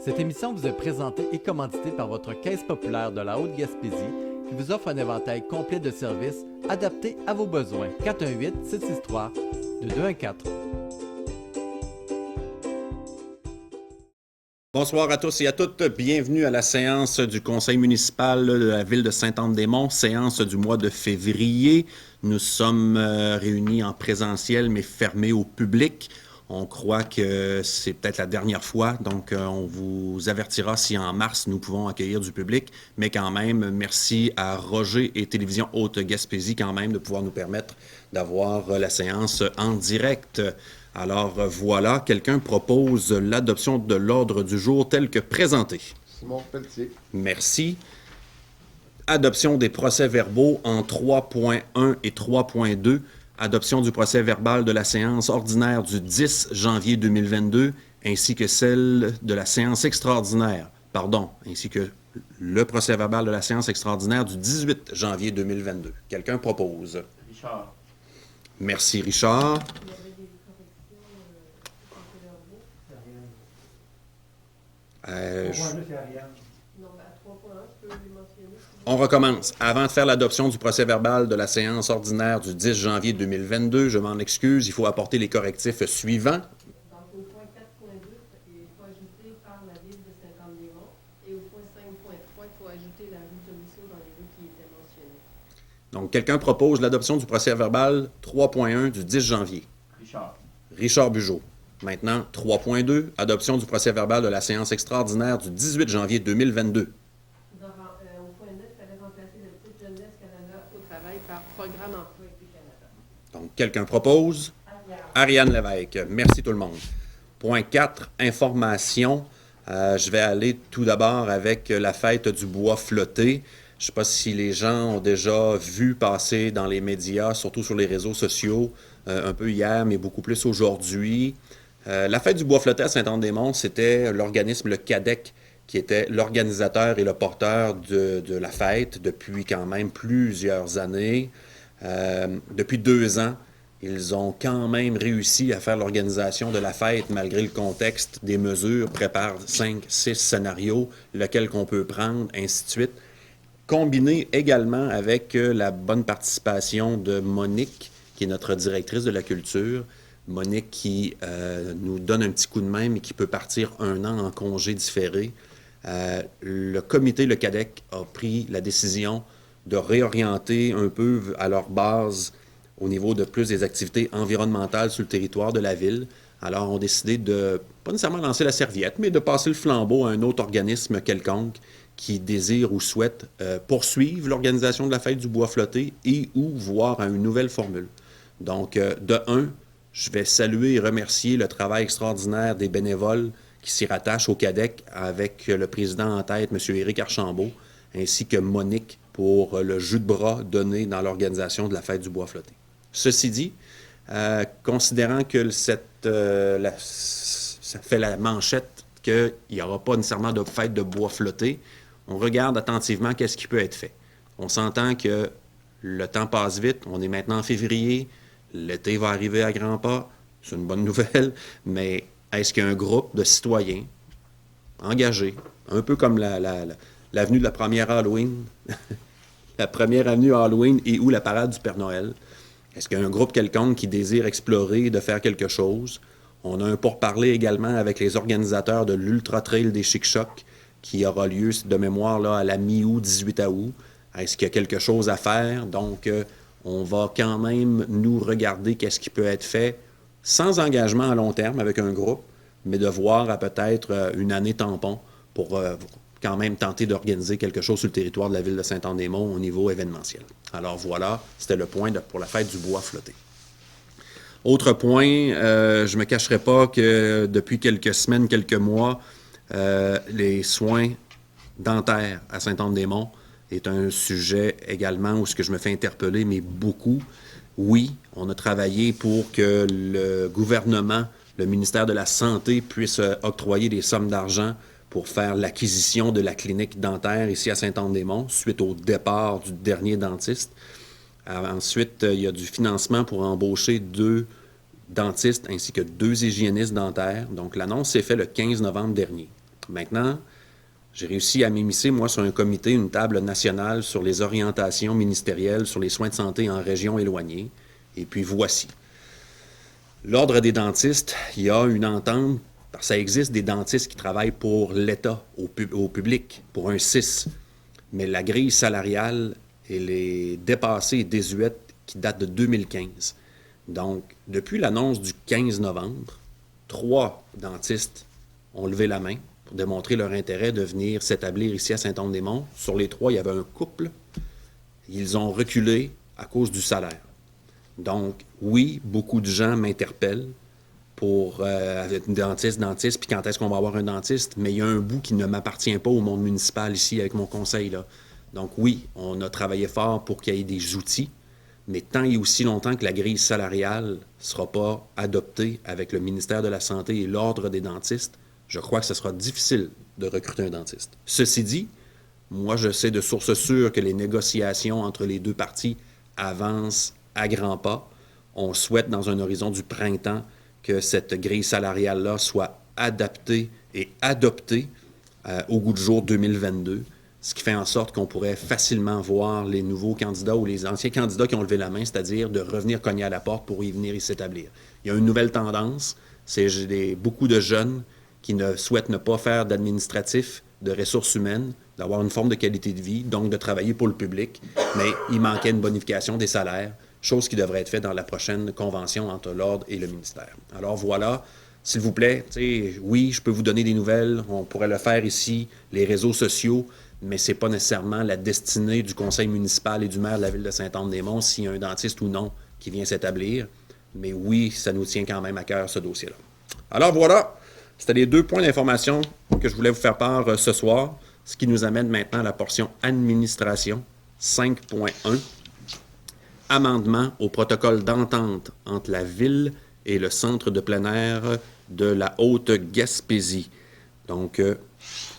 Cette émission vous est présentée et commanditée par votre Caisse populaire de la Haute-Gaspésie qui vous offre un éventail complet de services adaptés à vos besoins. 418-763-2214. Bonsoir à tous et à toutes. Bienvenue à la séance du Conseil municipal de la ville de Sainte-Anne-des-Monts, séance du mois de février. Nous sommes réunis en présentiel mais fermés au public. On croit que c'est peut-être la dernière fois, donc on vous avertira si en mars nous pouvons accueillir du public. Mais quand même, merci à Roger et Télévision Haute-Gaspésie quand même de pouvoir nous permettre d'avoir la séance en direct. Alors voilà, quelqu'un propose l'adoption de l'ordre du jour tel que présenté. Simon Pelletier. Merci. Adoption des procès-verbaux en 3.1 et 3.2. Adoption du procès-verbal de la séance ordinaire du 10 janvier 2022, ainsi que celle de la séance extraordinaire, ainsi que le procès-verbal de la séance extraordinaire du 18 janvier 2022. Quelqu'un propose? Richard. Merci, Richard. On recommence. Avant de faire l'adoption du procès-verbal de la séance ordinaire du 10 janvier 2022, je m'en excuse, il faut apporter les correctifs suivants. Donc, au point 4.2, il faut ajouter par la ville de Sainte-Anne-des-Monts. Et au point 5.3, il faut ajouter la rue de Ruisseau dans les rues qui étaient mentionnées. Donc, quelqu'un propose l'adoption du procès-verbal 3.1 du 10 janvier. Richard. Richard Bugeaud. Maintenant, 3.2, adoption du procès-verbal de la séance extraordinaire du 18 janvier 2022. Au point 9, il fallait remplacer le titre Jeunesse Canada au travail par Programme Emploi et Canada. Donc, quelqu'un propose? Ariane Lévesque. Merci tout le monde. Point 4, information. Je vais aller tout d'abord avec la fête du bois flotté. Je ne sais pas si les gens ont déjà vu passer dans les médias, surtout sur les réseaux sociaux, un peu hier, mais beaucoup plus aujourd'hui. La fête du bois flotté à Sainte-Anne-des-Monts, c'était l'organisme, le CADEC, qui était l'organisateur et le porteur de la fête depuis quand même plusieurs années. Depuis 2 ans, ils ont quand même réussi à faire l'organisation de la fête malgré le contexte des mesures, préparent 5, 6 scénarios, lequel qu'on peut prendre, ainsi de suite. Combiné également avec la bonne participation de Monique, qui est notre directrice de la culture. Monique qui nous donne un petit coup de main, mais qui peut partir 1 an en congé différé. Le comité, le CADEC, a pris la décision de réorienter un peu à leur base au niveau de plus des activités environnementales sur le territoire de la ville. Alors, on a décidé de, pas nécessairement lancer la serviette, mais de passer le flambeau à un autre organisme quelconque qui désire ou souhaite poursuivre l'organisation de la fête du bois flotté et ou voir à une nouvelle formule. Donc, de un, je vais saluer et remercier le travail extraordinaire des bénévoles qui s'y rattachent au CADEC avec le président en tête, M. Éric Archambault, ainsi que Monique pour le jus de bras donné dans l'organisation de la fête du bois flotté. Ceci dit, considérant que ça fait la manchette qu'il n'y aura pas nécessairement de fête de bois flotté, on regarde attentivement qu'est-ce qui peut être fait. On s'entend que le temps passe vite, on est maintenant en février, l'été va arriver à grands pas, c'est une bonne nouvelle, mais est-ce qu'il y a un groupe de citoyens engagés, un peu comme l'avenue de la première Halloween, la première avenue Halloween et ou la parade du Père Noël, est-ce qu'il y a un groupe quelconque qui désire explorer, de faire quelque chose? On a un pourparler également avec les organisateurs de l'Ultra Trail des Chic-Chocs qui aura lieu de mémoire là, à la mi-août, 18 août. Est-ce qu'il y a quelque chose à faire? Donc, on va quand même nous regarder qu'est-ce qui peut être fait sans engagement à long terme avec un groupe, mais de voir à peut-être une année tampon pour quand même tenter d'organiser quelque chose sur le territoire de la ville de Sainte-Anne-des-Monts au niveau événementiel. Alors voilà, c'était le point pour la fête du bois flotté. Autre point, je ne me cacherai pas que depuis quelques semaines, quelques mois, les soins dentaires à Sainte-Anne-des-Monts est un sujet également où ce que je me fais interpeller, mais beaucoup. Oui, on a travaillé pour que le gouvernement, le ministère de la Santé puisse octroyer des sommes d'argent pour faire l'acquisition de la clinique dentaire ici à Sainte-Anne-des-Monts, suite au départ du dernier dentiste. Ensuite, il y a du financement pour embaucher 2 dentistes ainsi que 2 hygiénistes dentaires. Donc, l'annonce s'est faite le 15 novembre dernier. Maintenant, j'ai réussi à m'immiscer, moi, sur un comité, une table nationale sur les orientations ministérielles sur les soins de santé en régions éloignées. Et puis voici. L'Ordre des dentistes, il y a une entente, parce que ça existe des dentistes qui travaillent pour l'État, au public, pour un CIS. Mais la grille salariale, elle est dépassée et désuète, qui date de 2015. Donc, depuis l'annonce du 15 novembre, 3 dentistes ont levé la main pour démontrer leur intérêt de venir s'établir ici à Saint-Anne-des-Monts. Sur les 3, il y avait un couple. Ils ont reculé à cause du salaire. Donc, oui, beaucoup de gens m'interpellent pour dentiste, puis quand est-ce qu'on va avoir un dentiste, mais il y a un bout qui ne m'appartient pas au monde municipal ici avec mon conseil, là. Donc oui, on a travaillé fort pour qu'il y ait des outils, mais tant et aussi longtemps que la grille salariale ne sera pas adoptée avec le ministère de la Santé et l'Ordre des dentistes, je crois que ce sera difficile de recruter un dentiste. Ceci dit, moi, je sais de source sûre que les négociations entre les deux parties avancent à grands pas. On souhaite, dans un horizon du printemps, que cette grille salariale-là soit adaptée et adoptée au goût du jour 2022, ce qui fait en sorte qu'on pourrait facilement voir les nouveaux candidats ou les anciens candidats qui ont levé la main, c'est-à-dire de revenir cogner à la porte pour y venir y s'établir. Il y a une nouvelle tendance, c'est beaucoup de jeunes qui ne souhaitent ne pas faire d'administratif, de ressources humaines, d'avoir une forme de qualité de vie, donc de travailler pour le public, mais il manquait une bonification des salaires, chose qui devrait être faite dans la prochaine convention entre l'Ordre et le ministère. Alors voilà, s'il vous plaît, oui, je peux vous donner des nouvelles, on pourrait le faire ici, les réseaux sociaux, mais ce n'est pas nécessairement la destinée du conseil municipal et du maire de la ville de Saint-Anne-des-Monts s'il y a un dentiste ou non qui vient s'établir. Mais oui, ça nous tient quand même à cœur, ce dossier-là. Alors voilà, c'était les 2 points d'information que je voulais vous faire part ce soir, ce qui nous amène maintenant à la portion administration 5.1. Amendement au protocole d'entente entre la Ville et le Centre de plein air de la Haute-Gaspésie. Donc,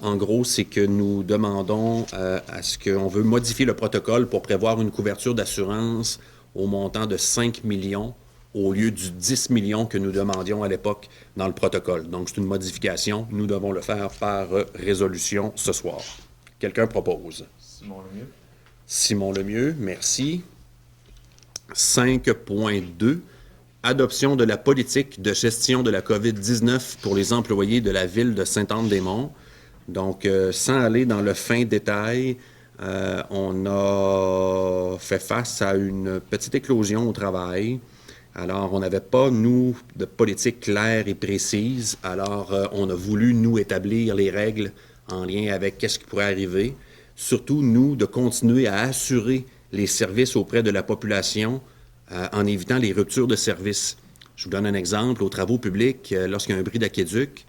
en gros, c'est que nous demandons à ce qu'on veut modifier le protocole pour prévoir une couverture d'assurance au montant de 5 millions au lieu du 10 millions que nous demandions à l'époque dans le protocole. Donc, c'est une modification. Nous devons le faire par résolution ce soir. Quelqu'un propose? Simon Lemieux. Simon Lemieux, merci. 5.2, adoption de la politique de gestion de la COVID-19 pour les employés de la ville de Saint-Anne-des-Monts. Donc, sans aller dans le fin détail, on a fait face à une petite éclosion au travail. Alors, on n'avait pas, nous, de politique claire et précise. Alors, on a voulu, nous, établir les règles en lien avec qu'est-ce qui pourrait arriver. Surtout, nous, de continuer à assurer les services auprès de la population en évitant les ruptures de services. Je vous donne un exemple. Aux travaux publics, lorsqu'il y a un bris d'aquéduc,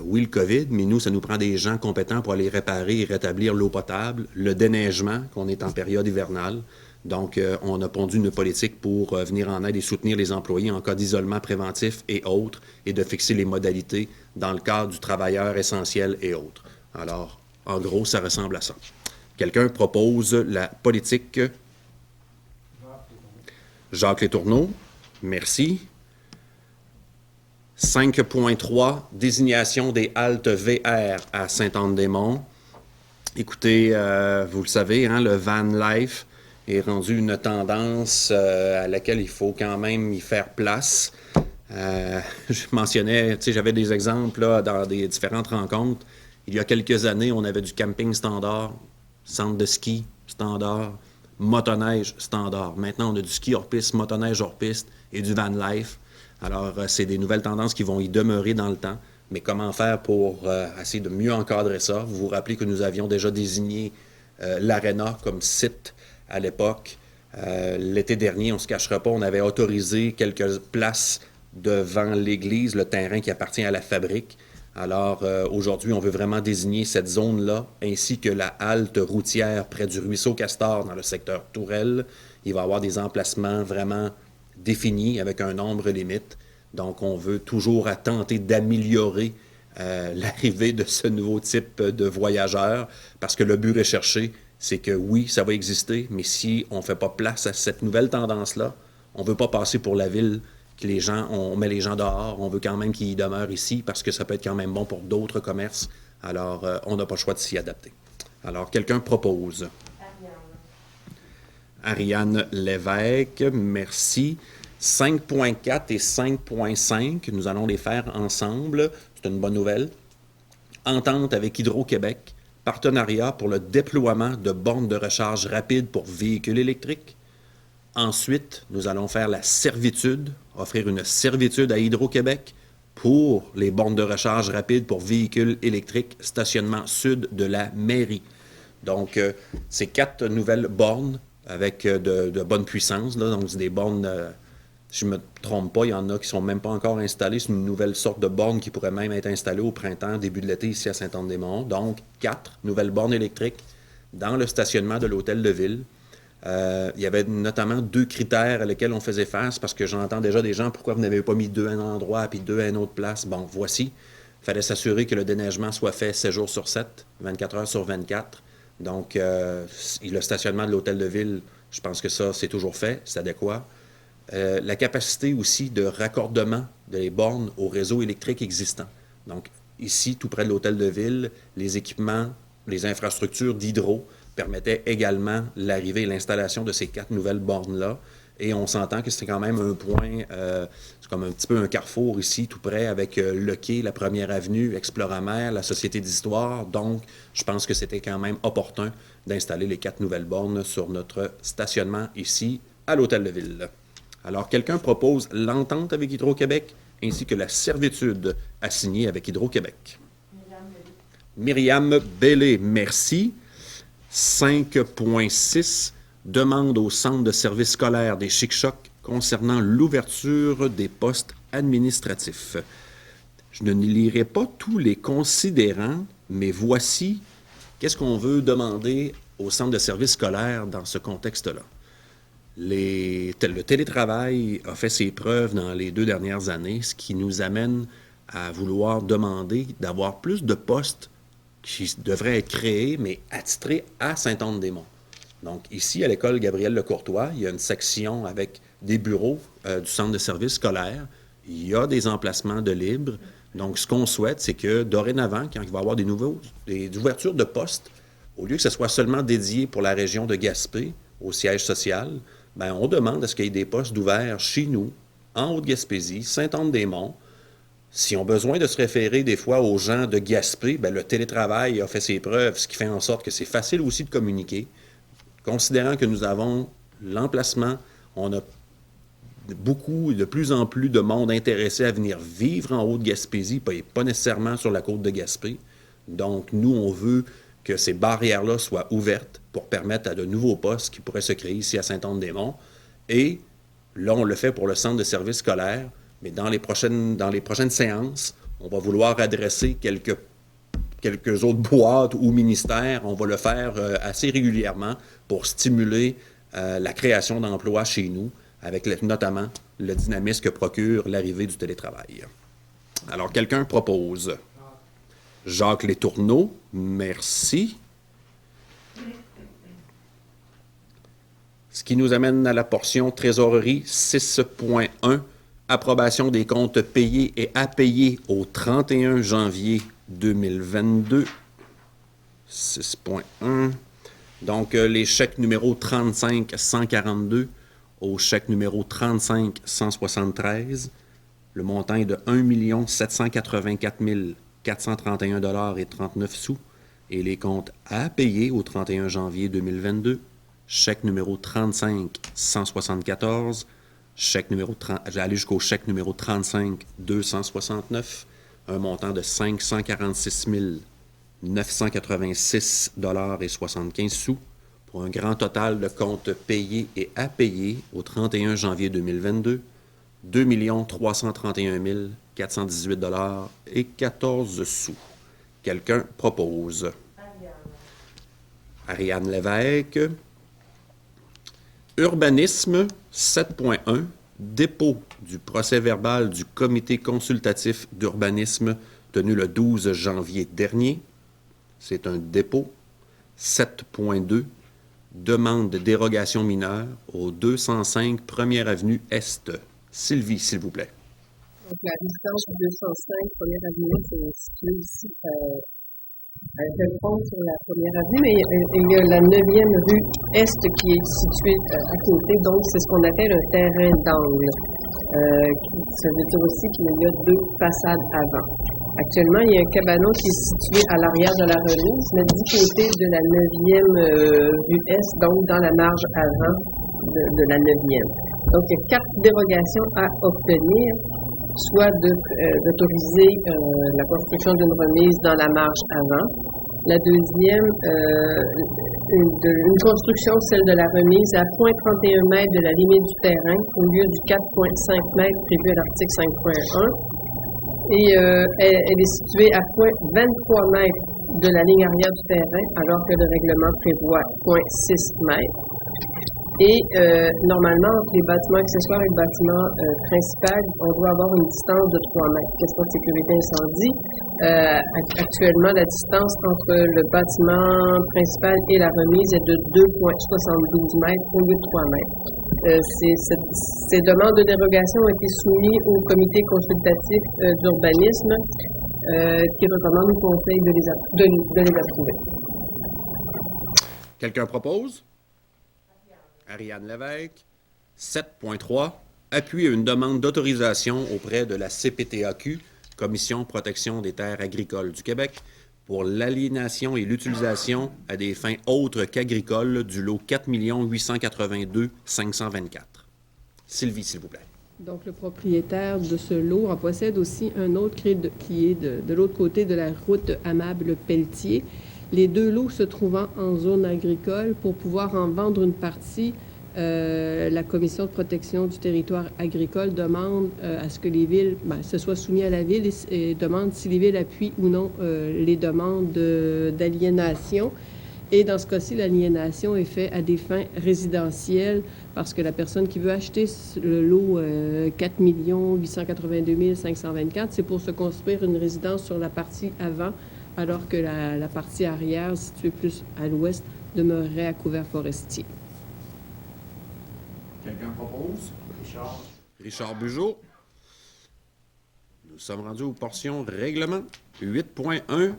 oui, le COVID, mais nous, ça nous prend des gens compétents pour aller réparer et rétablir l'eau potable, le déneigement, qu'on est en période hivernale. Donc, on a pondu une politique pour venir en aide et soutenir les employés en cas d'isolement préventif et autres, et de fixer les modalités dans le cadre du travailleur essentiel et autres. Alors, en gros, ça ressemble à ça. Quelqu'un propose la politique? Jacques Létourneau, merci. 5.3, désignation des haltes VR à Saint-Anne-des-Monts. Écoutez, vous le savez, hein, le van life est rendu une tendance à laquelle il faut quand même y faire place. Je mentionnais, j'avais des exemples là, dans des différentes rencontres. Il y a quelques années, on avait du camping standard, centre de ski standard, motoneige standard. Maintenant, on a du ski hors piste, motoneige hors piste et du van life. Alors, c'est des nouvelles tendances qui vont y demeurer dans le temps. Mais comment faire pour essayer de mieux encadrer ça? Vous vous rappelez que nous avions déjà désigné l'Arena comme site à l'époque. L'été dernier, on ne se cachera pas, on avait autorisé quelques places devant l'église, le terrain qui appartient à la fabrique. Alors, aujourd'hui, on veut vraiment désigner cette zone-là, ainsi que la halte routière près du ruisseau Castor dans le secteur Tourelle. Il va y avoir des emplacements vraiment définis avec un nombre limite. Donc, on veut toujours tenter d'améliorer l'arrivée de ce nouveau type de voyageurs, parce que le but recherché, c'est que oui, ça va exister, mais si on ne fait pas place à cette nouvelle tendance-là, on ne veut pas passer pour la ville que les gens, on met les gens dehors, on veut quand même qu'ils demeurent ici parce que ça peut être quand même bon pour d'autres commerces. Alors, on n'a pas le choix de s'y adapter. Alors, quelqu'un propose. Ariane Lévesque, merci. 5.4 et 5.5, nous allons les faire ensemble. C'est une bonne nouvelle. Entente avec Hydro-Québec, partenariat pour le déploiement de bornes de recharge rapide pour véhicules électriques. Ensuite, nous allons faire la servitude, offrir une servitude à Hydro-Québec pour les bornes de recharge rapide pour véhicules électriques, stationnement sud de la mairie. Donc, c'est 4 nouvelles bornes avec de bonne puissance. Là. Donc, c'est des bornes, si je ne me trompe pas, il y en a qui ne sont même pas encore installées. C'est une nouvelle sorte de borne qui pourrait même être installée au printemps, début de l'été, ici à Saint-Anne-des-Monts. Donc, 4 nouvelles bornes électriques dans le stationnement de l'hôtel de ville. Il y avait notamment 2 critères à lesquels on faisait face, parce que j'entends déjà des gens, pourquoi vous n'avez pas mis 2 à un endroit puis 2 à une autre place? Bon, voici. Il fallait s'assurer que le déneigement soit fait 7 jours sur 7, 24 heures sur 24. Donc, le stationnement de l'hôtel de ville, je pense que ça, c'est toujours fait, c'est adéquat. La capacité aussi de raccordement des bornes au réseau électrique existant. Donc, ici, tout près de l'hôtel de ville, les équipements, les infrastructures d'hydro permettaient également l'arrivée et l'installation de ces 4 nouvelles bornes-là. Et on s'entend que c'est quand même un point, c'est comme un petit peu un carrefour ici, tout près, avec le quai, la Première Avenue, Exploramer, la Société d'Histoire. Donc, je pense que c'était quand même opportun d'installer les 4 nouvelles bornes sur notre stationnement ici, à l'hôtel de ville. Alors, quelqu'un propose l'entente avec Hydro-Québec ainsi que la servitude assignée avec Hydro-Québec. Myriam Bellé, merci. 5.6, demande au centre de services scolaires des Chic-Chocs concernant l'ouverture des postes administratifs. Je ne lirai pas tous les considérants, mais voici qu'est-ce qu'on veut demander au centre de services scolaires dans ce contexte-là. Le télétravail a fait ses preuves dans les 2 dernières années, ce qui nous amène à vouloir demander d'avoir plus de postes qui devraient être créés, mais attitrés à Saint-Anne-des-Monts. Donc, ici, à l'école Gabriel-Lecourtois, il y a une section avec des bureaux du centre de services scolaires. Il y a des emplacements de libre. Donc, ce qu'on souhaite, c'est que dorénavant, quand il va y avoir des ouvertures de postes, au lieu que ce soit seulement dédié pour la région de Gaspé, au siège social, bien, on demande à ce qu'il y ait des postes ouverts chez nous, en Haute-Gaspésie, Saint-Anne-des-Monts. Si on a besoin de se référer des fois aux gens de Gaspé, bien, le télétravail a fait ses preuves, ce qui fait en sorte que c'est facile aussi de communiquer. Considérant que nous avons l'emplacement, on a de plus en plus de monde intéressé à venir vivre en Haute-Gaspésie, pas nécessairement sur la côte de Gaspé. Donc, nous, on veut que ces barrières-là soient ouvertes pour permettre à de nouveaux postes qui pourraient se créer ici à Saint-Anne-des-Monts. Et là, on le fait pour le centre de services scolaires, mais dans les prochaines séances, on va vouloir adresser quelques autres boîtes ou ministères. On va le faire assez régulièrement pour stimuler la création d'emplois chez nous, avec notamment le dynamisme que procure l'arrivée du télétravail. Alors, quelqu'un propose. Jacques Letourneau, merci. Ce qui nous amène à la portion trésorerie 6.1, approbation des comptes payés et à payer au 31 janvier 2022. 6.1. Donc, les chèques numéro 35-142 au chèque numéro 35-173. Le montant est de 1 784 431,39 $. Et les comptes à payer au 31 janvier 2022, chèque numéro 35-174, j'allais jusqu'au chèque numéro 35-269, un montant de 546 986,75 $, pour un grand total de comptes payés et à payer au 31 janvier 2022, 2 331 418,14 $. Quelqu'un propose. Ariane Lévesque. Urbanisme 7.1, dépôt du procès-verbal du comité consultatif d'urbanisme tenu le 12 janvier dernier. C'est un dépôt. 7.2, demande de dérogation mineure au 205 1er Avenue Est Sylvie, s'il vous plaît. Donc, la résidence 205, première avenue, c'est située ici à Belfond sur la première avenue, mais il y a la 9e rue Est qui est située à côté, donc c'est ce qu'on appelle un terrain d'angle. Ça veut dire aussi qu'il y a deux façades avant. Actuellement, il y a un cabanon qui est situé à l'arrière de la remise, mais du côté de la 9e rue Est, donc dans la marge avant de la 9e. Donc, il y a 4 dérogations à obtenir, soit d'autoriser la construction d'une remise dans la marge avant. La deuxième, une construction, celle de la remise, à 0,31 mètres de la limite du terrain, au lieu du 4,5 mètres prévu à l'article 5.1. Et elle est située à 0,23 mètres de la ligne arrière du terrain, alors que le règlement prévoit 0,6 mètres. Et normalement, entre les bâtiments accessoires et le bâtiment principal, on doit avoir une distance de 3 mètres. Question de sécurité incendie. Actuellement, la distance entre le bâtiment principal et la remise est de 2,72 mètres au lieu de 3 mètres. Ces demandes de dérogation ont été soumises au comité consultatif d'urbanisme qui recommande au conseil de les approuver. Quelqu'un propose? Ariane Lévesque. 7.3. Appui à une demande d'autorisation auprès de la CPTAQ, Commission protection des terres agricoles du Québec, pour l'aliénation et l'utilisation à des fins autres qu'agricoles du lot 4 882 524. Sylvie, s'il vous plaît. Donc, le propriétaire de ce lot en possède aussi un autre qui est de l'autre côté de la route Amable-Pelletier. Les deux lots se trouvant en zone agricole, pour pouvoir en vendre une partie, la Commission de protection du territoire agricole demande à ce que les villes se soient soumises à la ville et demande si les villes appuient ou non les demandes d'aliénation. Et dans ce cas-ci, l'aliénation est faite à des fins résidentielles parce que la personne qui veut acheter le lot 4 882 524, c'est pour se construire une résidence sur la partie avant, alors que la partie arrière, située plus à l'ouest, demeurerait à couvert forestier. Quelqu'un propose? Richard Bugeaud. Nous sommes rendus aux portions règlement 8.1.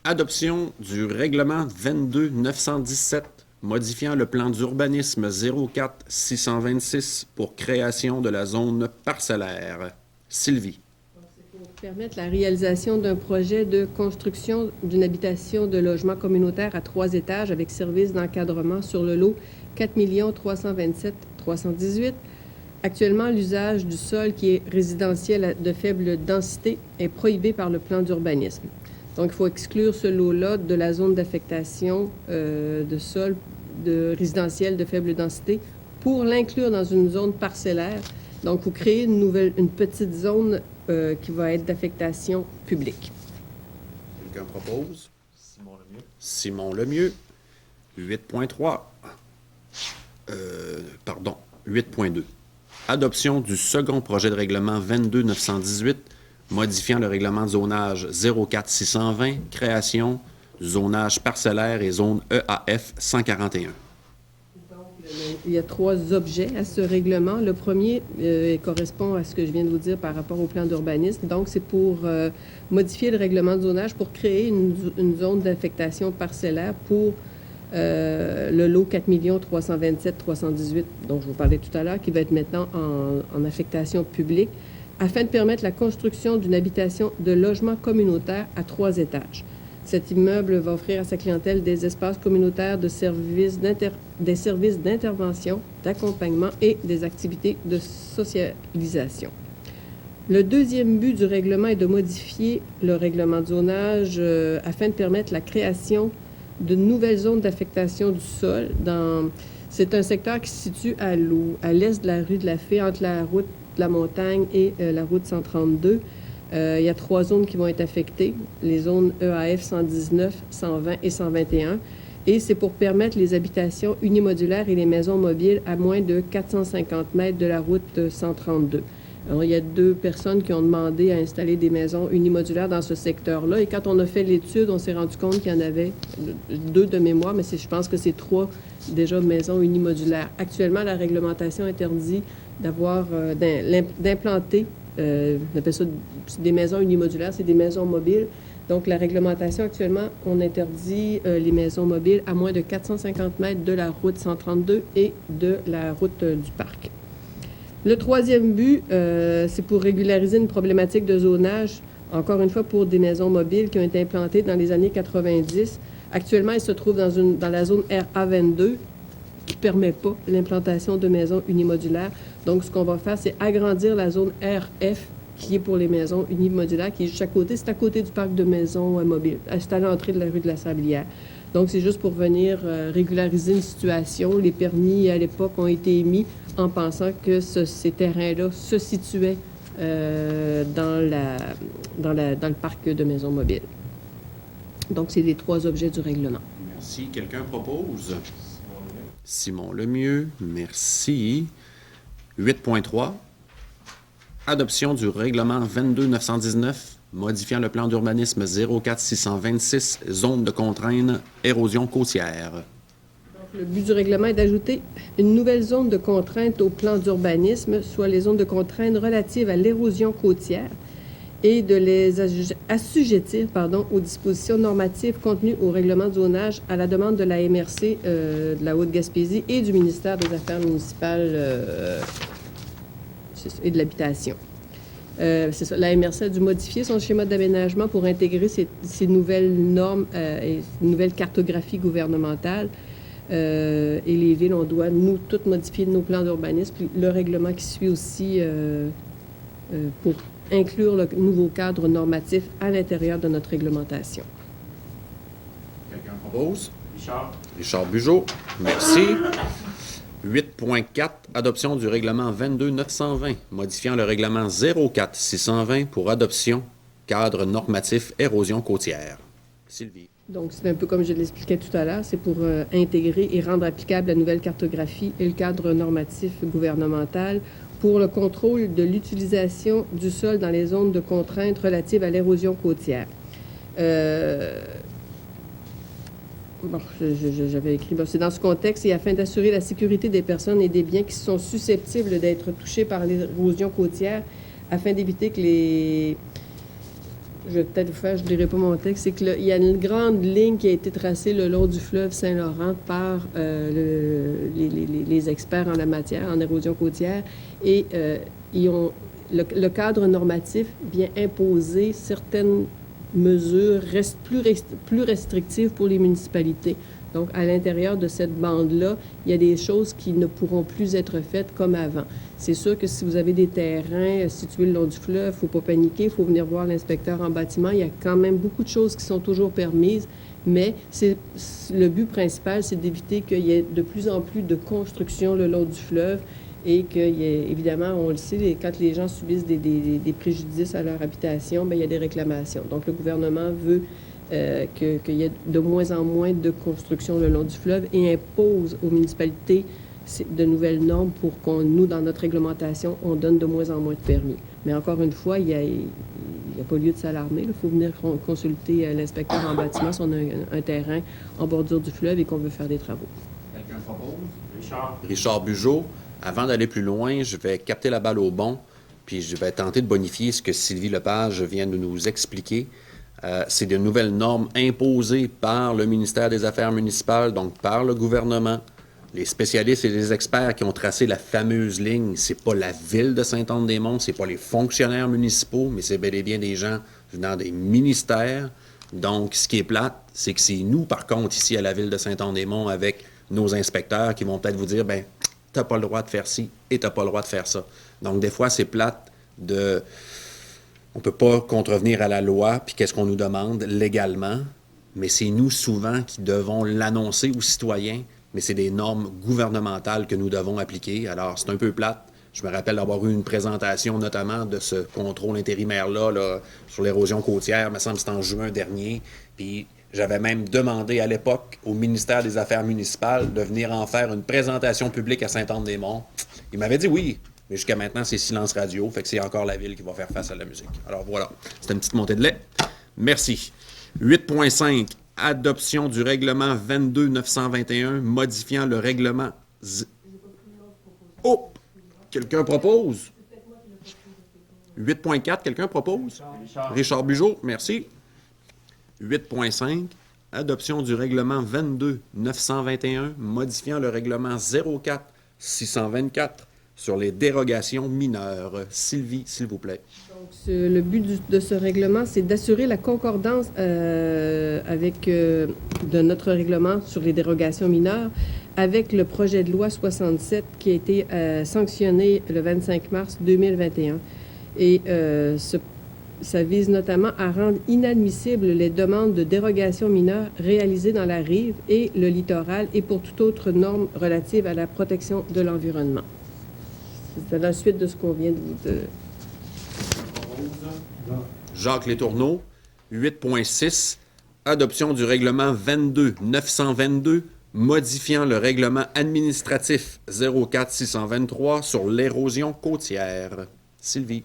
Adoption du règlement 22-917 modifiant le plan d'urbanisme 04-626 pour création de la zone parcellaire. Sylvie. Pour permettre la réalisation d'un projet de construction d'une habitation de logement communautaire à 3 étages avec service d'encadrement sur le lot 4 327 318. Actuellement, l'usage du sol qui est résidentiel de faible densité est prohibé par le plan d'urbanisme. Donc, il faut exclure ce lot-là de la zone d'affectation de sol de résidentiel de faible densité pour l'inclure dans une zone parcellaire. Donc, il faut créer une petite zone qui va être d'affectation publique. Quelqu'un propose? Simon Lemieux. 8.3. 8.2. Adoption du second projet de règlement 22-918 modifiant le règlement de zonage 04-620, création du zonage parcellaire et zone EAF 141. Donc, il y a 3 objets à ce règlement. Le premier correspond à ce que je viens de vous dire par rapport au plan d'urbanisme. Donc, c'est pour modifier le règlement de zonage pour créer une zone d'affectation parcellaire pour le lot 4 327 318 dont je vous parlais tout à l'heure, qui va être maintenant en affectation publique, afin de permettre la construction d'une habitation de logement communautaire à 3 étages. Cet immeuble va offrir à sa clientèle des espaces communautaires des services d'intervention, d'accompagnement et des activités de socialisation. Le deuxième but du règlement est de modifier le règlement de zonage afin de permettre la création de nouvelles zones d'affectation du sol. C'est un secteur qui se situe à l'est de la rue de la Fée, entre la route de la Montagne et la route 132. Il y a 3 zones qui vont être affectées, les zones EAF 119, 120 et 121. Et c'est pour permettre les habitations unimodulaires et les maisons mobiles à moins de 450 mètres de la route 132. Alors, il y a 2 personnes qui ont demandé à installer des maisons unimodulaires dans ce secteur-là. Et quand on a fait l'étude, on s'est rendu compte qu'il y en avait 2 de mémoire, mais je pense que c'est 3 déjà maisons unimodulaires. Actuellement, la réglementation interdit d'implanter, on appelle ça des maisons unimodulaires, c'est des maisons mobiles. Donc, la réglementation, actuellement, on interdit les maisons mobiles à moins de 450 mètres de la route 132 et de la route du parc. Le troisième but, c'est pour régulariser une problématique de zonage, encore une fois, pour des maisons mobiles qui ont été implantées dans les années 90. Actuellement, elles se trouvent dans la zone RA22, qui ne permet pas l'implantation de maisons unimodulaires. Donc, ce qu'on va faire, c'est agrandir la zone RF, qui est pour les maisons unimodulaires, qui est juste à côté. C'est à côté du parc de maisons mobiles. C'est à l'entrée de la rue de la Sablière. Donc, c'est juste pour venir régulariser une situation. Les permis, à l'époque, ont été émis en pensant que ces terrains-là se situaient dans le parc de maisons mobiles. Donc, c'est les 3 objets du règlement. Merci. Quelqu'un propose? Simon Lemieux, merci. 8.3. Adoption du règlement 22-919, modifiant le plan d'urbanisme 04626, zone de contrainte, érosion côtière. Donc, le but du règlement est d'ajouter une nouvelle zone de contrainte au plan d'urbanisme, soit les zones de contrainte relatives à l'érosion côtière, et de les assujettir aux dispositions normatives contenues au règlement de zonage à la demande de la MRC de la Haute-Gaspésie et du ministère des Affaires municipales et de l'habitation. C'est ça. La MRC a dû modifier son schéma d'aménagement pour intégrer ces nouvelles normes et nouvelles cartographies gouvernementales. Et les villes, on doit, nous, toutes modifier nos plans d'urbanisme, puis le règlement qui suit aussi pour inclure le nouveau cadre normatif à l'intérieur de notre réglementation. Quelqu'un propose? Richard Bugeaud, merci. 8.4, adoption du règlement 22-920, modifiant le règlement 04-620 pour adoption, cadre normatif érosion côtière. Sylvie. Donc, c'est un peu comme je l'expliquais tout à l'heure, c'est pour intégrer et rendre applicable la nouvelle cartographie et le cadre normatif gouvernemental pour le contrôle de l'utilisation du sol dans les zones de contrainte relatives à l'érosion côtière. J'avais écrit, c'est dans ce contexte et afin d'assurer la sécurité des personnes et des biens qui sont susceptibles d'être touchés par l'érosion côtière, afin d'éviter que les... Je vais peut-être vous faire, je ne dirai pas mon texte, c'est qu'il y a une grande ligne qui a été tracée le long du fleuve Saint-Laurent par les experts en la matière, en érosion côtière, et le cadre normatif vient imposer certaines mesures plus restrictives pour les municipalités. Donc, à l'intérieur de cette bande-là, il y a des choses qui ne pourront plus être faites comme avant. C'est sûr que si vous avez des terrains situés le long du fleuve, il ne faut pas paniquer, il faut venir voir l'inspecteur en bâtiment. Il y a quand même beaucoup de choses qui sont toujours permises, mais le but principal, c'est d'éviter qu'il y ait de plus en plus de construction le long du fleuve et qu'il y ait, évidemment, on le sait, quand les gens subissent des préjudices à leur habitation, bien, il y a des réclamations. Donc, le gouvernement veut qu'il y ait de moins en moins de construction le long du fleuve et impose aux municipalités de nouvelles normes pour nous, dans notre réglementation, on donne de moins en moins de permis. Mais encore une fois, il n'y a pas lieu de s'alarmer. Il faut venir consulter l'inspecteur en bâtiment si on a un terrain en bordure du fleuve et qu'on veut faire des travaux. Quelqu'un propose? Richard Bugeaud. Avant d'aller plus loin, je vais capter la balle au bon, puis je vais tenter de bonifier ce que Sylvie Lepage vient de nous expliquer. C'est de nouvelles normes imposées par le ministère des Affaires municipales, donc par le gouvernement. Les spécialistes et les experts qui ont tracé la fameuse ligne, c'est pas la ville de Sainte-Anne-des-Monts, c'est pas les fonctionnaires municipaux, mais c'est bel et bien des gens venant des ministères. Donc, ce qui est plate, c'est que c'est nous, par contre, ici à la ville de Sainte-Anne-des-Monts, avec nos inspecteurs, qui vont peut-être vous dire, ben, t'as pas le droit de faire ci et t'as pas le droit de faire ça. Donc, des fois, c'est plate de... On ne peut pas contrevenir à la loi, puis qu'est-ce qu'on nous demande légalement, mais c'est nous souvent qui devons l'annoncer aux citoyens, mais c'est des normes gouvernementales que nous devons appliquer. Alors, c'est un peu plate. Je me rappelle d'avoir eu une présentation notamment de ce contrôle intérimaire-là sur l'érosion côtière, il me semble que c'était en juin dernier, puis j'avais même demandé à l'époque au ministère des Affaires municipales de venir en faire une présentation publique à Sainte-Anne-des-Monts. Il m'avait dit oui. Mais jusqu'à maintenant, c'est silence radio, fait que c'est encore la ville qui va faire face à la musique. Alors voilà, c'était une petite montée de lait. Merci. 8.5, adoption du règlement 22-921, modifiant le règlement... Oh! Quelqu'un propose? 8.4, quelqu'un propose? Richard Bugeaud, merci. 8.5, adoption du règlement 22-921, modifiant le règlement 04-624 sur les dérogations mineures. Sylvie, s'il vous plaît. Donc, le but de ce règlement, c'est d'assurer la concordance de notre règlement sur les dérogations mineures avec le projet de loi 67 qui a été sanctionné le 25 mars 2021. Et ça vise notamment à rendre inadmissibles les demandes de dérogation mineure réalisées dans la rive et le littoral et pour toute autre norme relative à la protection de l'environnement. C'est la suite de ce qu'on vient de vous dire. Jacques Letourneau, 8.6, adoption du règlement 22-922, modifiant le règlement administratif 04-623 sur l'érosion côtière. Sylvie.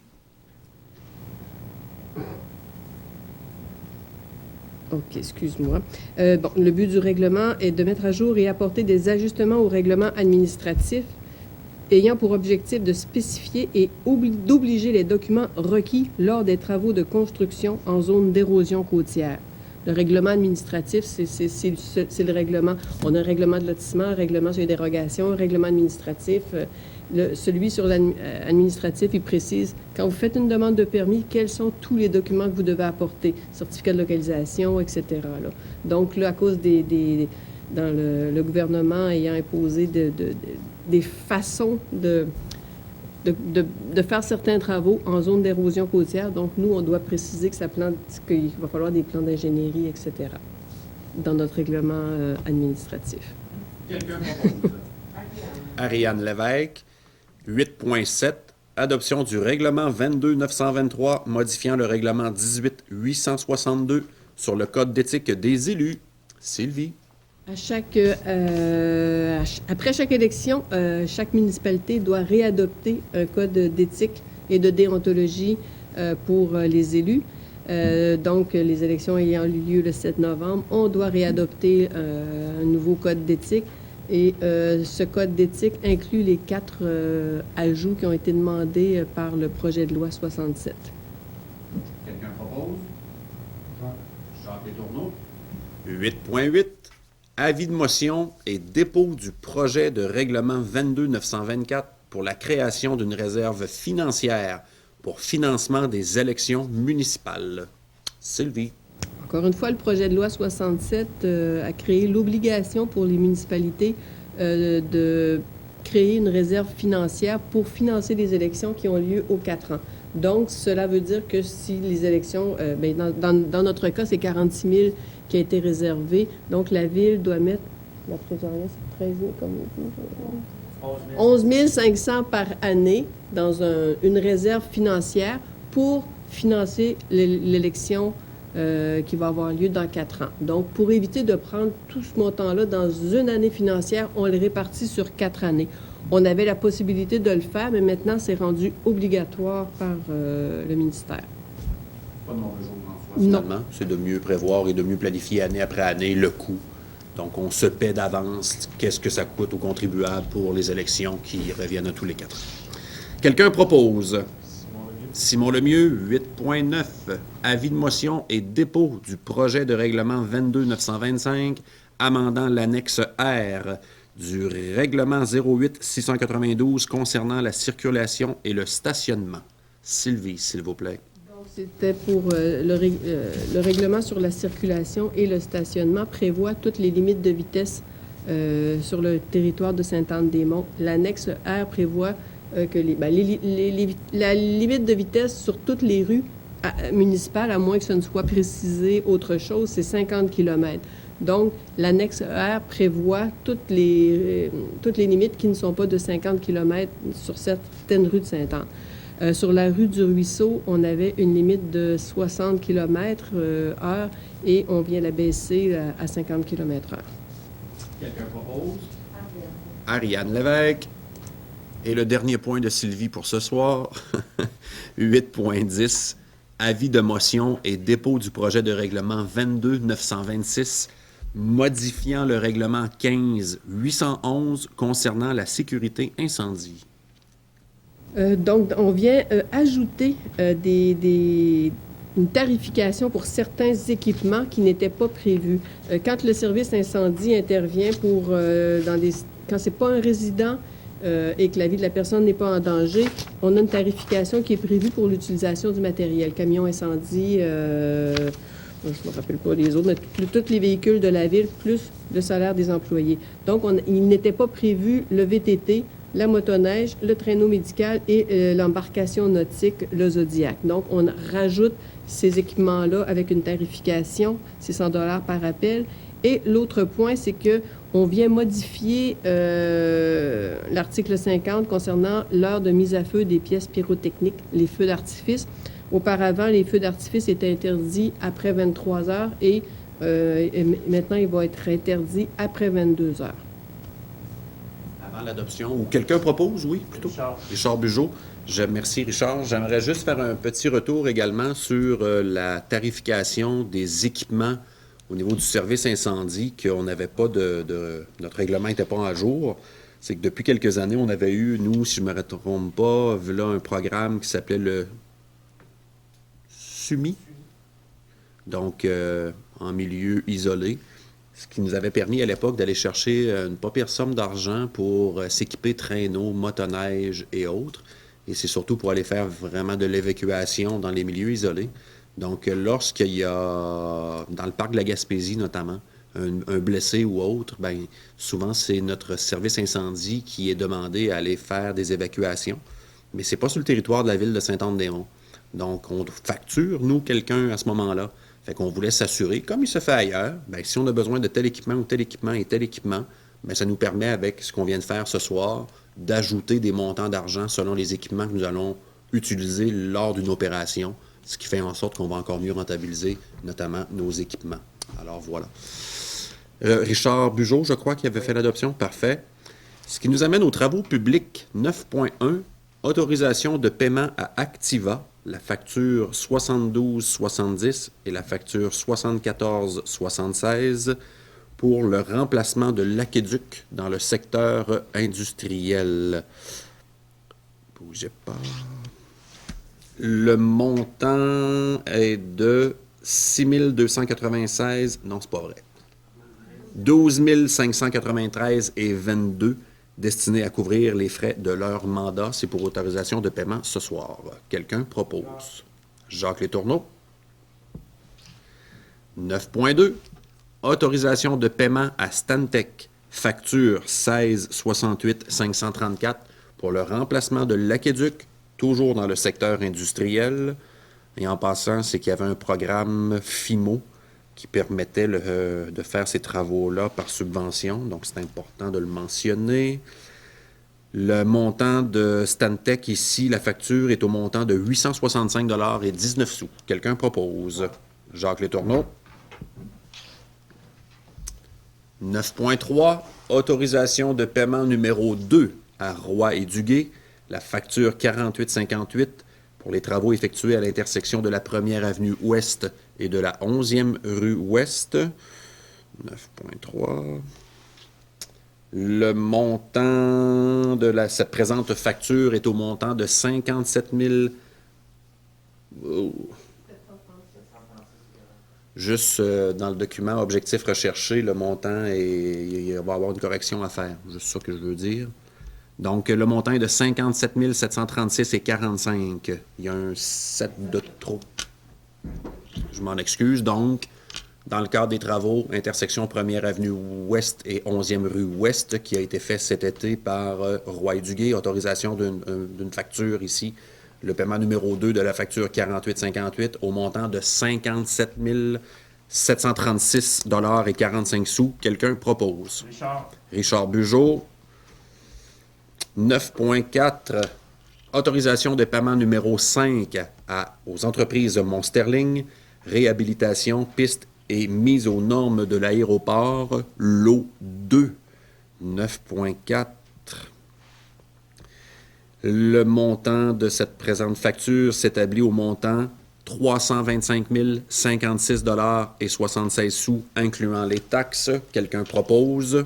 OK, excuse-moi. Le but du règlement est de mettre à jour et apporter des ajustements au règlement administratif ayant pour objectif de spécifier et d'obliger les documents requis lors des travaux de construction en zone d'érosion côtière. Le règlement administratif, c'est le règlement. On a un règlement de lotissement, un règlement sur les dérogations, un règlement administratif. Celui sur l'administratif, il précise, quand vous faites une demande de permis, quels sont tous les documents que vous devez apporter, certificat de localisation, etc. Là. Donc, là, à cause dans le gouvernement ayant imposé des façons de faire certains travaux en zone d'érosion côtière, donc nous, on doit préciser qu'il va falloir des plans d'ingénierie, etc., dans notre règlement administratif. Quelqu'un propose? Ariane Lévesque. 8.7, adoption du règlement 22-923, modifiant le règlement 18-862 sur le code d'éthique des élus. Sylvie. Après chaque élection, chaque municipalité doit réadopter un code d'éthique et de déontologie pour les élus. Donc, les élections ayant eu lieu le 7 novembre, on doit réadopter un nouveau code d'éthique. Et ce code d'éthique inclut les 4 ajouts qui ont été demandés par le projet de loi 67. Quelqu'un propose? Jacques Letourneau. 8.8. Avis de motion et dépôt du projet de règlement 22-924 pour la création d'une réserve financière pour financement des élections municipales. Sylvie. Encore une fois, le projet de loi 67 a créé l'obligation pour les municipalités de créer une réserve financière pour financer les élections qui ont lieu aux 4 ans. Donc, cela veut dire que si les élections, dans notre cas, c'est 46 000 qui a été réservé. Donc, la Ville doit mettre, la trésorerie, c'est 13 000, comme 11 500 par année dans une réserve financière pour financer l'élection qui va avoir lieu dans 4 ans. Donc, pour éviter de prendre tout ce montant-là dans une année financière, on le répartit sur 4 années. On avait la possibilité de le faire, mais maintenant, c'est rendu obligatoire par le ministère. Pas de mauvais jour en soi, finalement. C'est de mieux prévoir et de mieux planifier année après année le coût. Donc, on se paie d'avance qu'est-ce que ça coûte aux contribuables pour les élections qui reviennent à tous les 4 ans. Quelqu'un propose? Simon Lemieux, 8.9, avis de motion et dépôt du projet de règlement 22-925, amendant l'annexe R du règlement 08-692 concernant la circulation et le stationnement. Sylvie, s'il vous plaît. Donc, c'était pour le règlement sur la circulation et le stationnement prévoit toutes les limites de vitesse sur le territoire de Sainte-Anne-des-Monts. L'annexe R prévoit que la limite de vitesse sur toutes les rues municipales, à moins que ce ne soit précisé autre chose, c'est 50 km. Donc, l'annexe R prévoit toutes les limites qui ne sont pas de 50 km sur certaines rues de Sainte-Anne. Sur la rue du Ruisseau, on avait une limite de 60 km/h et on vient la baisser à 50 km/h. Quelqu'un propose? Ariane Lévesque. Et le dernier point de Sylvie pour ce soir, 8.10, avis de motion et dépôt du projet de règlement 22-926, modifiant le règlement 15-811 concernant la sécurité incendie. Donc, on vient ajouter une tarification pour certains équipements qui n'étaient pas prévus. Quand le service incendie intervient quand c'est pas un résident et que la vie de la personne n'est pas en danger, on a une tarification qui est prévue pour l'utilisation du matériel, camion incendie, je ne me rappelle pas les autres, mais tous les véhicules de la ville, plus le salaire des employés. Donc, il n'était pas prévu le VTT, la motoneige, le traîneau médical et l'embarcation nautique, le Zodiac. Donc, on rajoute ces équipements-là avec une tarification, c'est 100 $ par appel. Et l'autre point, c'est que on vient modifier l'article 50 concernant l'heure de mise à feu des pièces pyrotechniques, les feux d'artifice. Auparavant, les feux d'artifice étaient interdits après 23 heures et maintenant, il va être interdit après 22 heures. Avant l'adoption, ou quelqu'un propose, oui, plutôt? Richard Bugeaud. Merci, Richard. J'aimerais juste faire un petit retour également sur la tarification des équipements au niveau du service incendie, qu'on n'avait pas notre règlement n'était pas à jour. C'est que depuis quelques années, on avait eu, nous, si je ne me trompe pas, là, un programme qui s'appelait le SUMI, donc en milieu isolé, ce qui nous avait permis à l'époque d'aller chercher une pas pire somme d'argent pour s'équiper traîneaux, motoneige et autres. Et c'est surtout pour aller faire vraiment de l'évacuation dans les milieux isolés. Donc, lorsqu'il y a, dans le parc de la Gaspésie notamment, un blessé ou autre, bien, souvent, c'est notre service incendie qui est demandé à aller faire des évacuations. Mais ce n'est pas sur le territoire de la ville de Sainte-Anne-des-Monts. Donc, on facture, nous, quelqu'un à ce moment-là. Fait qu'on voulait s'assurer, comme il se fait ailleurs, bien, si on a besoin de tel équipement ou tel équipement et tel équipement, bien, ça nous permet, avec ce qu'on vient de faire ce soir, d'ajouter des montants d'argent selon les équipements que nous allons utiliser lors d'une opération, ce qui fait en sorte qu'on va encore mieux rentabiliser, notamment nos équipements. Alors, voilà. Richard Bugeaud, je crois, qui avait fait l'adoption. Parfait. Ce qui nous amène aux travaux publics 9.1, autorisation de paiement à Activa, la facture 72,70 et la facture 74,76 pour le remplacement de l'aqueduc dans le secteur industriel. Bougez pas. Le montant est de 6 296, non, c'est pas vrai. 12 593 et 22 destinés à couvrir les frais de leur mandat. C'est pour autorisation de paiement ce soir. Quelqu'un propose? Jacques Letourneau. 9.2. Autorisation de paiement à Stantec. Facture 1668 534 pour le remplacement de l'aqueduc, toujours dans le secteur industriel. Et en passant, c'est qu'il y avait un programme FIMO qui permettait de faire ces travaux-là par subvention. Donc, c'est important de le mentionner. Le montant de Stantec ici, la facture est au montant de 865 $ et 19 sous. Quelqu'un propose? Jacques Letourneau. 9.3, autorisation de paiement numéro 2 à Roy et Duguay, la facture 4858 pour les travaux effectués à l'intersection de la 1er avenue Ouest et de la 11e rue Ouest. 9.3. Le montant de cette présente facture est au montant de 57 000... Oh. Juste dans le document objectif recherché, le montant, il va y avoir une correction à faire. Juste ça que je veux dire. Donc, le montant est de 57 736 et 45. Il y a un 7 de trop. Je m'en excuse. Donc, dans le cadre des travaux, intersection 1er avenue Ouest et 11e rue Ouest, qui a été fait cet été par Roy Duguay, autorisation d'une facture ici, le paiement numéro 2 de la facture 4858 au montant de 57 736 $ et 45 sous. Quelqu'un propose? Richard Bugeaud. 9.4, autorisation de paiement numéro 5 aux entreprises Mont-Sterling, réhabilitation, piste et mise aux normes de l'aéroport, lot 2. 9.4. Le montant de cette présente facture s'établit au montant 325 056 $ et 76 sous, incluant les taxes. Quelqu'un propose?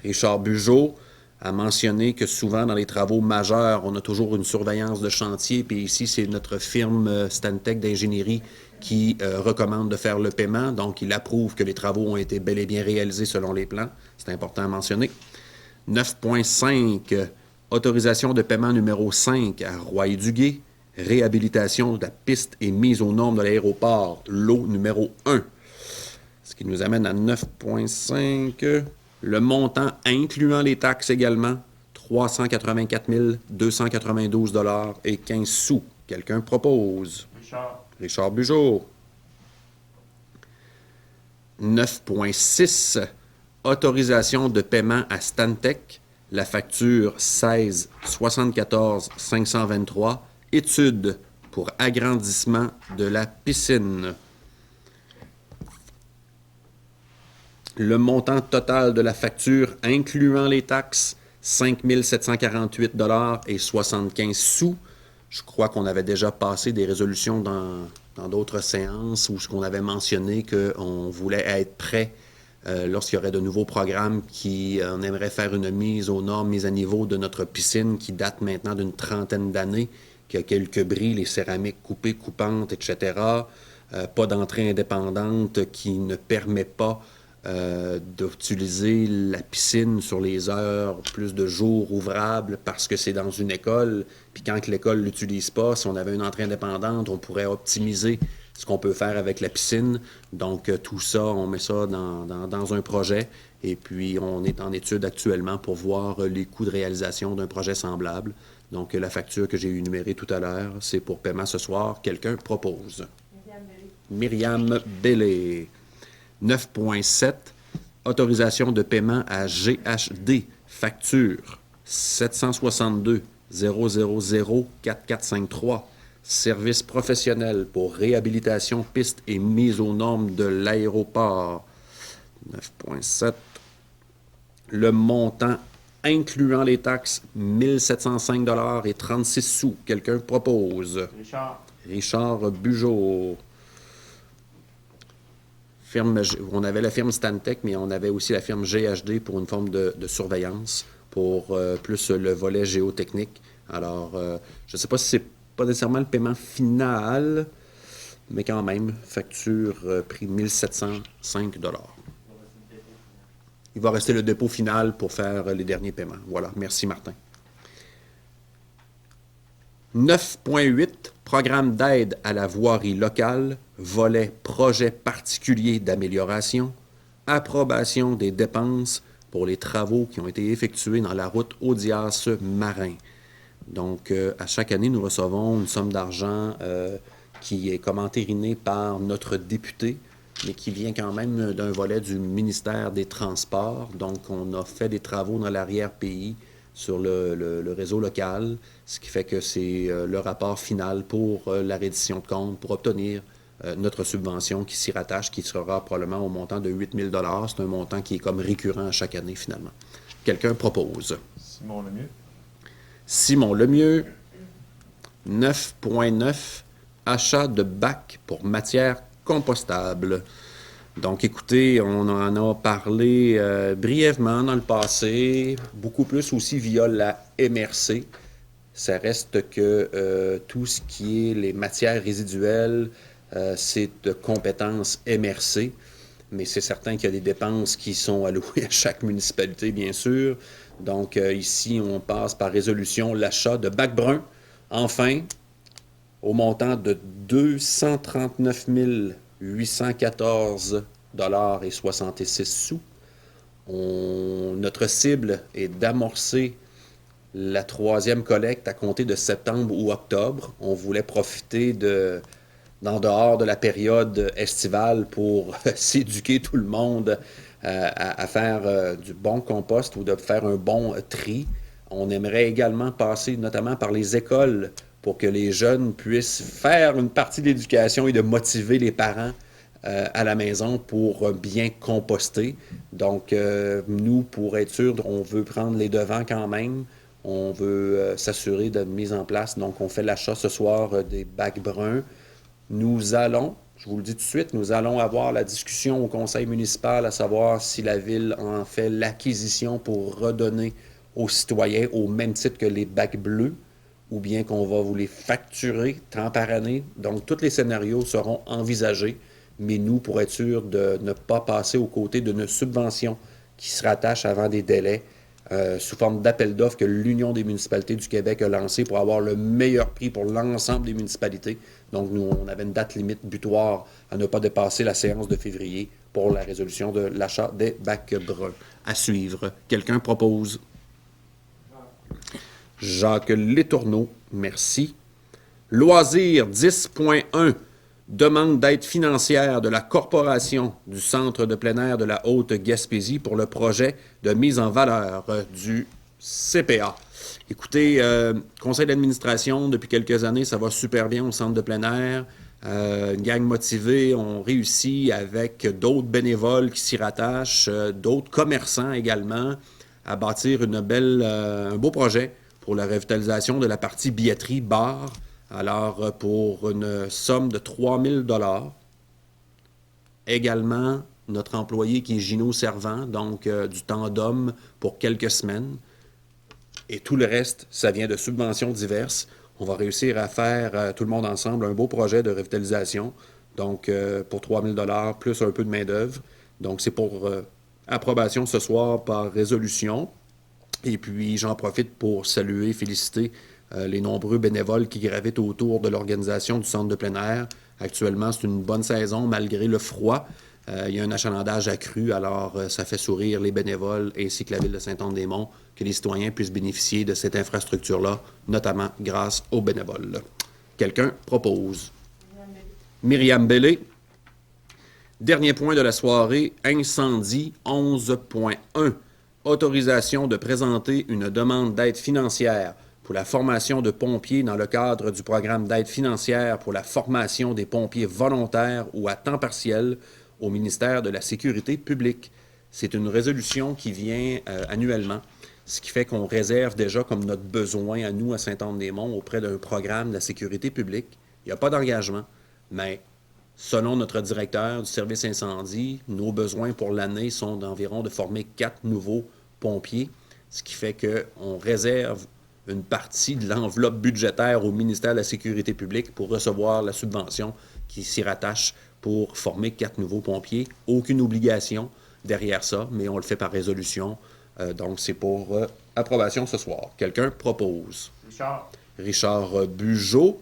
Richard Bugeaud. à mentionner que souvent dans les travaux majeurs, on a toujours une surveillance de chantier, puis ici, c'est notre firme Stantec d'ingénierie qui recommande de faire le paiement, donc il approuve que les travaux ont été bel et bien réalisés selon les plans. C'est important à mentionner. 9.5, autorisation de paiement numéro 5 à Roy-Duguay, réhabilitation de la piste et mise aux normes de l'aéroport, lot numéro 1. Ce qui nous amène à 9.5, le montant incluant les taxes également, 384 292 $ et 15 sous. Quelqu'un propose? Richard Bugeaud. 9.6, autorisation de paiement à Stantec, la facture 16 74 523, étude pour agrandissement de la piscine. Le montant total de la facture, incluant les taxes, 5 748 $ et 75 sous. Je crois qu'on avait déjà passé des résolutions dans d'autres séances où on avait mentionné qu'on voulait être prêt lorsqu'il y aurait de nouveaux programmes on aimerait faire une mise aux normes, mise à niveau de notre piscine qui date maintenant d'une 30aine d'années, qui a quelques bris, les céramiques coupées, coupantes, etc. Pas d'entrée indépendante qui ne permet pas d'utiliser la piscine sur les heures, plus de jours ouvrables parce que c'est dans une école. Puis quand l'école ne l'utilise pas, si on avait une entrée indépendante, on pourrait optimiser ce qu'on peut faire avec la piscine. Donc tout ça, on met ça dans un projet. Et puis on est en étude actuellement pour voir les coûts de réalisation d'un projet semblable. Donc la facture que j'ai énumérée tout à l'heure, c'est pour paiement ce soir. Quelqu'un propose? Myriam Bellé. 9.7, autorisation de paiement à GHD, facture 762 000 4453, service professionnel pour réhabilitation, piste et mise aux normes de l'aéroport. 9.7, le montant incluant les taxes, 1 705 $ et 36 sous. Quelqu'un propose? Richard Bugeaud. On avait la firme Stantec, mais on avait aussi la firme GHD pour une forme de surveillance, pour plus le volet géotechnique. Alors, je ne sais pas si c'est pas nécessairement le paiement final, mais quand même, facture prix 1 705 $. Il va rester le dépôt final pour faire les derniers paiements. Voilà. Merci, Martin. 9.8, programme d'aide à la voirie locale, volet projet particulier d'amélioration, approbation des dépenses pour les travaux qui ont été effectués dans la route Audias-Marin. Donc, à chaque année, nous recevons une somme d'argent qui est comme entérinée par notre député, mais qui vient quand même d'un volet du ministère des Transports. Donc, on a fait des travaux dans l'arrière-pays sur le réseau local, ce qui fait que c'est le rapport final pour la reddition de comptes, pour obtenir notre subvention qui s'y rattache, qui sera probablement au montant de 8 000 $. C'est un montant qui est comme récurrent à chaque année, finalement. Quelqu'un propose? Simon Lemieux. Simon Lemieux. 9.9, achat de bacs pour matière compostable. Donc, écoutez, on en a parlé brièvement dans le passé, beaucoup plus aussi via la MRC. Ça reste que tout ce qui est les matières résiduelles, c'est de compétence MRC, mais c'est certain qu'il y a des dépenses qui sont allouées à chaque municipalité, bien sûr. Donc, ici, on passe par résolution l'achat de bacs bruns, enfin, au montant de 239 814 $ et 66 sous. Notre cible est d'amorcer la 3e collecte à compter de septembre ou octobre. On voulait profiter d'en dehors de la période estivale pour s'éduquer tout le monde à faire du bon compost ou de faire un bon tri. On aimerait également passer notamment par les écoles pour que les jeunes puissent faire une partie de l'éducation et de motiver les parents à la maison pour bien composter. Donc, nous, pour être sûr, on veut prendre les devants quand même. On veut s'assurer de mise en place. Donc, on fait l'achat ce soir des bacs bruns. Nous allons, je vous le dis tout de suite, nous allons avoir la discussion au conseil municipal à savoir si la ville en fait l'acquisition pour redonner aux citoyens au même titre que les bacs bleus, ou bien qu'on va vous les facturer temps par année. Donc, tous les scénarios seront envisagés, mais nous, pour être sûr de ne pas passer aux côtés d'une subvention qui se rattache avant des délais, sous forme d'appel d'offres que l'Union des municipalités du Québec a lancé pour avoir le meilleur prix pour l'ensemble des municipalités. Donc, nous, on avait une date limite butoir à ne pas dépasser la séance de février pour la résolution de l'achat des bacs bruns. À suivre. Quelqu'un propose? Jacques Letourneau, merci. Loisirs 10.1, demande d'aide financière de la Corporation du Centre de plein air de la Haute-Gaspésie pour le projet de mise en valeur du CPA. Écoutez, conseil d'administration, depuis quelques années, ça va super bien au Centre de plein air. Une gang motivée, on réussit avec d'autres bénévoles qui s'y rattachent, d'autres commerçants également, à bâtir un beau projet pour la revitalisation de la partie billetterie bar. Alors, pour une somme de 3 000 $. Également, notre employé qui est Gino Servant, donc du temps d'homme pour quelques semaines. Et tout le reste, ça vient de subventions diverses. On va réussir à faire, tout le monde ensemble, un beau projet de revitalisation. Donc, pour 3 000 $, plus un peu de main-d'œuvre. Donc, c'est pour approbation ce soir par résolution. Et puis, j'en profite pour saluer, féliciter les nombreux bénévoles qui gravitent autour de l'organisation du centre de plein air. Actuellement, c'est une bonne saison malgré le froid. Il y a un achalandage accru, alors ça fait sourire les bénévoles ainsi que la Ville de Saint-Anne-des-Monts que les citoyens puissent bénéficier de cette infrastructure-là, notamment grâce aux bénévoles. Quelqu'un propose? Myriam Bellé. Dernier point de la soirée, incendie 11.1. Autorisation de présenter une demande d'aide financière pour la formation de pompiers dans le cadre du programme d'aide financière pour la formation des pompiers volontaires ou à temps partiel au ministère de la Sécurité publique. C'est une résolution qui vient annuellement, ce qui fait qu'on réserve déjà comme notre besoin à nous, à Saint-Anne-des-Monts, auprès d'un programme de la sécurité publique. Il n'y a pas d'engagement, mais selon notre directeur du service incendie, nos besoins pour l'année sont d'environ de former 4 nouveaux pompiers, ce qui fait qu'on réserve une partie de l'enveloppe budgétaire au ministère de la Sécurité publique pour recevoir la subvention qui s'y rattache pour former 4 nouveaux pompiers. Aucune obligation derrière ça, mais on le fait par résolution. Donc, c'est pour approbation ce soir. Quelqu'un propose? Richard Bugeaud.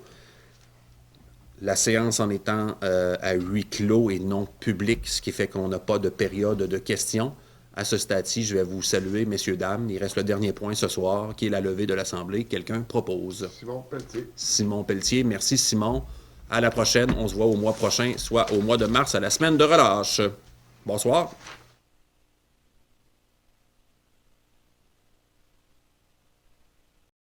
La séance en étant à huis clos et non publique, ce qui fait qu'on n'a pas de période de questions. À ce stade-ci, je vais vous saluer, messieurs, dames. Il reste le dernier point ce soir, qui est la levée de l'Assemblée. Quelqu'un propose? Simon Pelletier. Simon Pelletier. Merci, Simon. À la prochaine. On se voit au mois prochain, soit au mois de mars, à la semaine de relâche. Bonsoir.